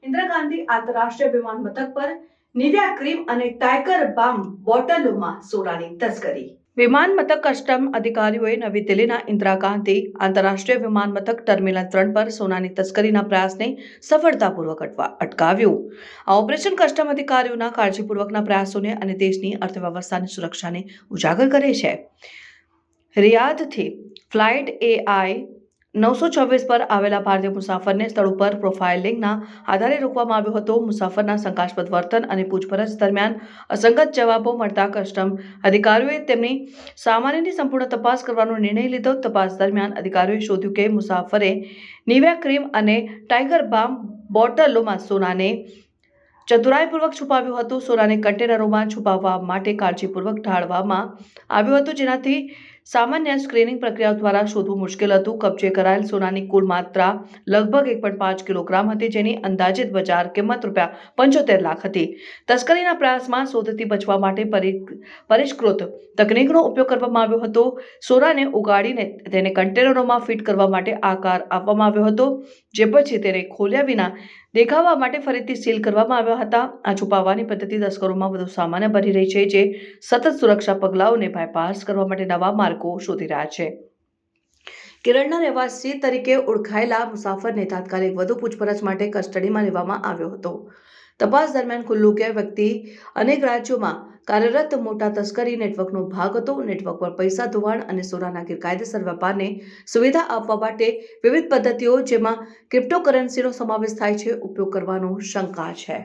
ઇન્દિરા ગાંધી આંતરરાષ્ટ્રીય વિમાન મથક પર નિવિયા ક્રીમ અને ટાઈગર બામ બોટલોમાં સોનાની તસ્કરી. વિમાન મથક કસ્ટમ અધિકારીઓએ નવી દિલ્હીના ઇન્દિરા ગાંધી આંતરરાષ્ટ્રીય વિમાન મથક ટર્મિનલ 3 પર સોનાની તસ્કરીના પ્રયાસને સફળતાપૂર્વક અટકાવ્યું. આ ઓપરેશન કસ્ટમ અધિકારીઓના કાળજીપૂર્વકના પ્રયાસોને અને દેશની અર્થવ્યવસ્થાની સુરક્ષાને ઉજાગર કરે છે. રિયાધથી ફ્લાઇટ AI 926 પર આવેલા ભારતીય મુસાફરને સ્થળ ઉપર પ્રોફાઇલિંગના આધારે રોકવામાં આવ્યો હતો. મુસાફરના શંકાસ્પદ વર્તન અને પૂછપરછ દરમિયાન અસંગત જવાબો મળતા કસ્ટમ અધિકારીઓએ તેમની સામાનની સંપૂર્ણ તપાસ કરવાનો નિર્ણય લીધો. તપાસ દરમિયાન અધિકારીઓએ શોધ્યું કે મુસાફરે નિવિયા ક્રીમ અને ટાઈગર બામ બોટલોમાં સોનાને ચતુરાઈપૂર્વક છુપાવ્યું હતું. સોનાને કન્ટેનરોમાં છુપાવવા માટે કાળજીપૂર્વક ઢાળવામાં આવ્યું હતું, જેનાથી સામાન્ય સ્ક્રીનિંગ પ્રક્રિયા દ્વારા શોધવું મુશ્કેલ હતું. કબજે કરાયેલ સોનાની કુલ માત્રા લગભગ 1.5 કિલોગ્રામ હતી, જેની અંદાજિત બજાર કિંમત ₹75 લાખ હતી. તસ્કરીના પ્રયાસમાં શોધથી બચવા માટે પરિષ્કૃત તકનીકનો ઉપયોગ કરવામાં આવ્યો હતો. સોનાને ઉગાડીને તેને કન્ટેનરોમાં ફિટ કરવા માટે આકાર આપવામાં આવ્યો હતો, જે પછી તેને ખોલ્યા વિના દેખાવા માટે ફરીથી સીલ કરવામાં આવ્યા હતા. આ છુપાવવાની પદ્ધતિ તસ્કરોમાં વધુ સામાન્ય બની રહી છે, જે સતત સુરક્ષા પગલાઓને બાયપાસ કરવા માટે નવા માર્ગો શોધી રહ્યા છે. કેરળના રહેવાસી તરીકે ઓળખાયેલા મુસાફરને તાત્કાલિક વધુ પૂછપરછ માટે કસ્ટડીમાં લેવામાં આવ્યો હતો. તપાસ દરમિયાન ખુલ્લું કે વ્યક્તિ અનેક રાજ્યોમાં કાર્યરત મોટા તસ્કરી નેટવર્કનો ભાગ હતો. નેટવર્ક પર પૈસા ધોવાણ અને સોનાના ગેરકાયદેસર વેપારને સુવિધા આપવા માટે વિવિધ પદ્ધતિઓ, જેમાં ક્રિપ્ટોકરન્સીનો સમાવેશ થાય છે, ઉપયોગ કરવાનો શંકા છે.